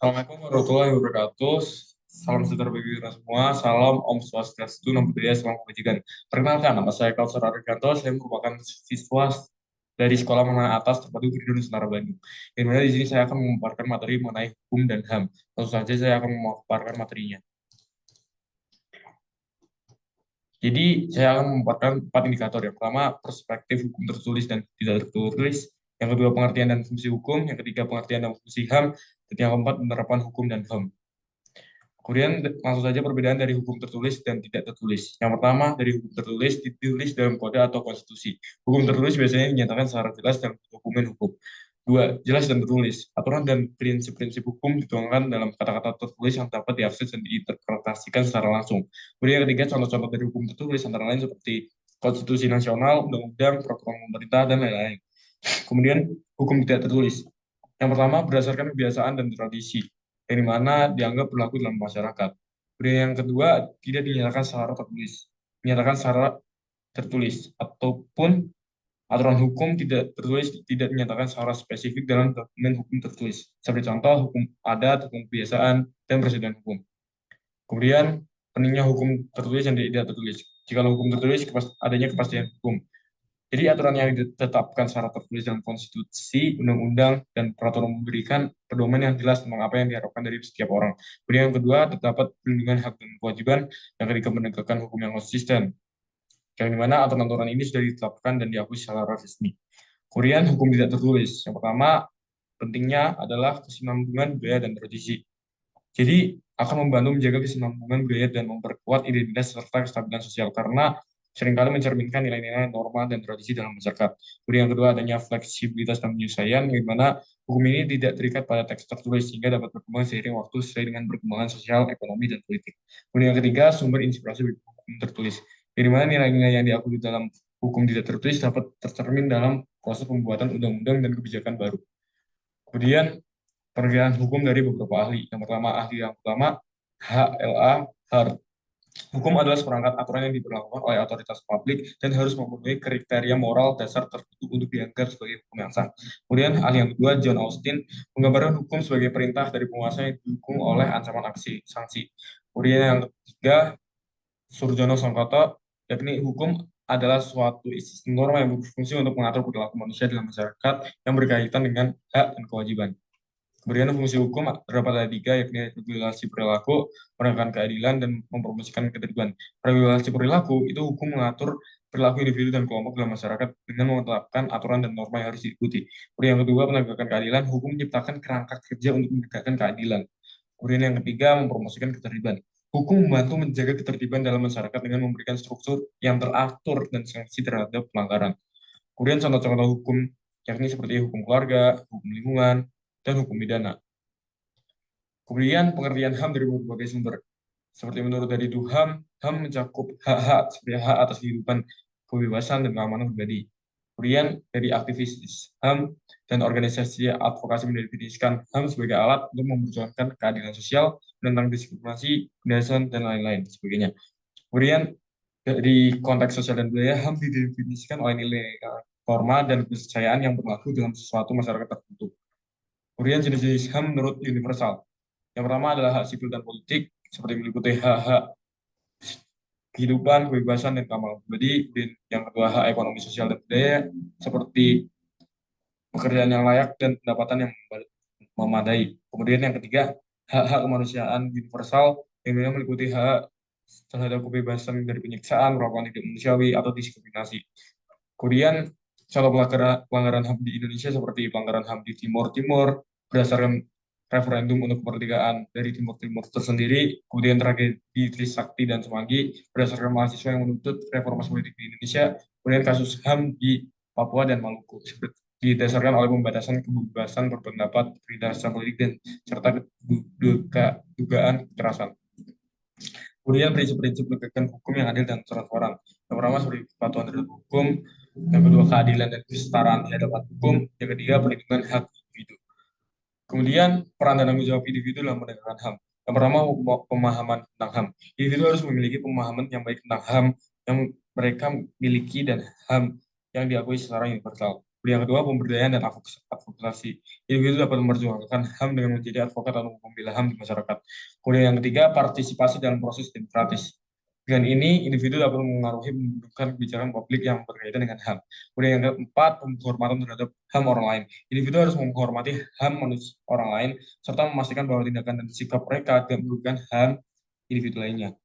Assalamualaikum warahmatullahi wabarakatuh. Salam sejahtera bagi kita semua. Salam Om Swastiastu, Namo Buddhaya, Salam Kebajikan. Perkenalkan, nama saya Kautsar Ariganto. Saya merupakan siswa dari Sekolah Menengah Atas Terpadu Krido Nusantara Bandung. Di mana di sini saya akan memaparkan materi mengenai hukum dan HAM. Tentu saja saya akan memaparkan materinya. Jadi saya akan memaparkan 4 indikator. Yang pertama, perspektif hukum tertulis dan tidak tertulis. Yang kedua, pengertian dan fungsi hukum. Yang ketiga, pengertian dan fungsi HAM. Dan yang keempat, penerapan hukum dan HAM. Kemudian langsung saja perbedaan dari hukum tertulis dan tidak tertulis. Yang pertama, dari hukum tertulis ditulis dalam kode atau konstitusi. Hukum tertulis biasanya dinyatakan secara jelas dalam dokumen hukum. Dua, jelas dan tertulis. Aturan dan prinsip-prinsip hukum dituangkan dalam kata-kata tertulis yang dapat diakses dan diinterpretasikan secara langsung. Kemudian yang ketiga, contoh-contoh dari hukum tertulis antara lain seperti konstitusi nasional, undang-undang, peraturan pemerintah, dan lain-lain. Kemudian hukum tidak tertulis. Yang pertama, berdasarkan kebiasaan dan tradisi, yang dimana dianggap berlaku dalam masyarakat. Kemudian yang kedua, tidak dinyatakan secara tertulis. Dinyatakan secara tertulis, ataupun aturan hukum tidak tertulis tidak dinyatakan secara spesifik dalam dokumen hukum tertulis. Seperti contoh, hukum adat, hukum kebiasaan, dan presiden hukum. Kemudian, pentingnya hukum tertulis dan tidak tertulis. Jika hukum tertulis, adanya kepastian hukum. Jadi aturan yang ditetapkan secara tertulis dalam konstitusi, undang-undang, dan peraturan memberikan pedoman yang jelas tentang apa yang diharapkan dari setiap orang. Kemudian yang kedua, terdapat perlindungan hak dan kewajiban, yang ketiga penegakan hukum yang konsisten, yang dimana aturan-aturan ini sudah ditetapkan dan diakui secara resmi. Kemudian hukum tidak tertulis. Yang pertama, pentingnya adalah kesinambungan budaya dan tradisi. Jadi akan membantu menjaga kesinambungan budaya dan memperkuat identitas serta kestabilan sosial karena seringkali mencerminkan nilai-nilai norma dan tradisi dalam masyarakat. Kemudian yang kedua adanya fleksibilitas dan penyesuaian, di mana hukum ini tidak terikat pada teks tertulis sehingga dapat berkembang seiring waktu sesuai dengan perkembangan sosial, ekonomi, dan politik. Kemudian yang ketiga sumber inspirasi bagi hukum tertulis, di mana nilai-nilai yang diakui dalam hukum tidak tertulis dapat tercermin dalam proses pembuatan undang-undang dan kebijakan baru. Kemudian penelitian hukum dari beberapa ahli. Ahli yang pertama, HLA Hart. Hukum adalah seperangkat aturan yang diberlakukan oleh otoritas publik dan harus memenuhi kriteria moral dasar tertentu untuk dianggap sebagai hukum yang sah. Kemudian ahli yang kedua, John Austin, menggambarkan hukum sebagai perintah dari penguasa yang didukung oleh ancaman aksi sanksi. Kemudian yang ketiga, Surjono Songkoto, yakni hukum adalah suatu sistem norma yang berfungsi untuk mengatur perilaku manusia dalam masyarakat yang berkaitan dengan hak dan kewajiban. Kemudian fungsi hukum terdapat ada tiga, yakni regulasi perilaku, menegakkan keadilan, dan mempromosikan ketertiban. Regulasi perilaku itu hukum mengatur perilaku individu dan kelompok dalam masyarakat dengan menetapkan aturan dan norma yang harus diikuti. Kemudian yang kedua, penegakan keadilan, hukum menciptakan kerangka kerja untuk menegakkan keadilan. Kemudian yang ketiga, mempromosikan ketertiban. Hukum membantu menjaga ketertiban dalam masyarakat dengan memberikan struktur yang teratur dan sanksi terhadap pelanggaran. Kemudian contoh-contoh hukum yakni seperti hukum keluarga, hukum lingkungan, dan hukum pidana. Kemudian pengertian HAM dari berbagai sumber. Seperti menurut dari DUHAM, HAM mencakup hak-hak seperti hak atas kehidupan, kebebasan, dan keamanan pribadi. Kemudian dari aktivis HAM dan organisasi advokasi mendefinisikan HAM sebagai alat untuk memperjuangkan keadilan sosial, tentang diskriminasi, penindasan, dan lain-lain sebagainya. Kemudian dari konteks sosial dan budaya, HAM didefinisikan oleh nilai norma dan kepercayaan yang berlaku dalam suatu masyarakat tertentu. Kemudian jenis-jenis HAM menurut universal. Yang pertama adalah hak sipil dan politik, seperti meliputi hak-hak kehidupan, kebebasan, dan keamanan pribadi. Dan yang kedua, hak ekonomi, sosial, dan budaya, seperti pekerjaan yang layak dan pendapatan yang memadai. Kemudian yang ketiga, hak-hak kemanusiaan universal, yang meliputi hak terhadap kebebasan dari penyiksaan, perlakuan tidak manusiawi, atau diskriminasi. Kemudian, contoh pelanggaran HAM di Indonesia seperti pelanggaran HAM di Timur Timur, berdasarkan referendum untuk kemerdekaan dari Timur Timur tersendiri, kemudian tragedi Trisakti dan Semanggi, berdasarkan mahasiswa yang menuntut reformasi politik di Indonesia, kemudian kasus HAM di Papua dan Maluku, didasarkan oleh pembatasan kebebasan berpendapat, berdasarkan politik, dan serta dugaan kekerasan. Kemudian prinsip-prinsip penegakan hukum yang adil dan transparan. Yang pertama seperti kepatuhan terhadap hukum, yang kedua keadilan dan kesetaraan di hadapan hukum, yang ketiga perlindungan hak individu. Kemudian peran dan tanggung jawab individu dalam menegakkan HAM. Yang pertama pemahaman tentang HAM. Individu harus memiliki pemahaman yang baik tentang HAM yang mereka miliki dan HAM yang diakui secara universal. Kemudian yang kedua, pemberdayaan dan advokasi. Individu dapat memperjuangkan HAM dengan menjadi advokat atau pembela HAM di masyarakat. Kemudian yang ketiga, partisipasi dalam proses demokratis. Dengan ini, individu dapat mengaruhi pembentukan kebijakan publik yang berkaitan dengan HAM. Kemudian yang keempat, penghormatan terhadap HAM orang lain. Individu harus menghormati HAM manusia orang lain, serta memastikan bahwa tindakan dan sikap mereka tidak merugikan HAM individu lainnya.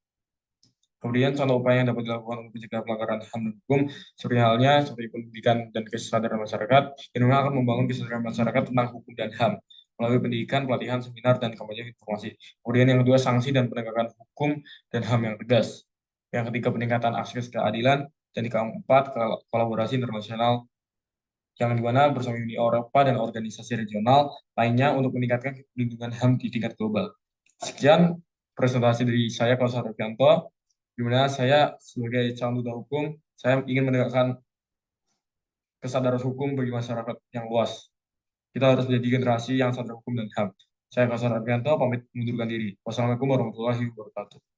Kemudian contoh upaya yang dapat dilakukan untuk mencegah pelanggaran HAM dan hukum, seperti halnya seperti pendidikan dan kesadaran masyarakat, Indonesia akan membangun kesadaran masyarakat tentang hukum dan HAM melalui pendidikan, pelatihan, seminar, dan kampanye informasi. Kemudian yang kedua, sanksi dan penegakan hukum dan HAM yang tegas. Yang ketiga, peningkatan akses keadilan. Dan yang keempat, kolaborasi internasional yang dimana bersama Uni Eropa dan organisasi regional lainnya untuk meningkatkan perlindungan HAM di tingkat global. Sekian presentasi dari saya, Kausar Rofianto, di mana saya sebagai calon duta hukum, saya ingin menegakkan kesadaran hukum bagi masyarakat yang luas. Kita harus menjadi generasi yang sadar hukum dan HAM. Saya Kausar Rofianto, pamit mengundurkan diri. Wassalamualaikum warahmatullahi wabarakatuh.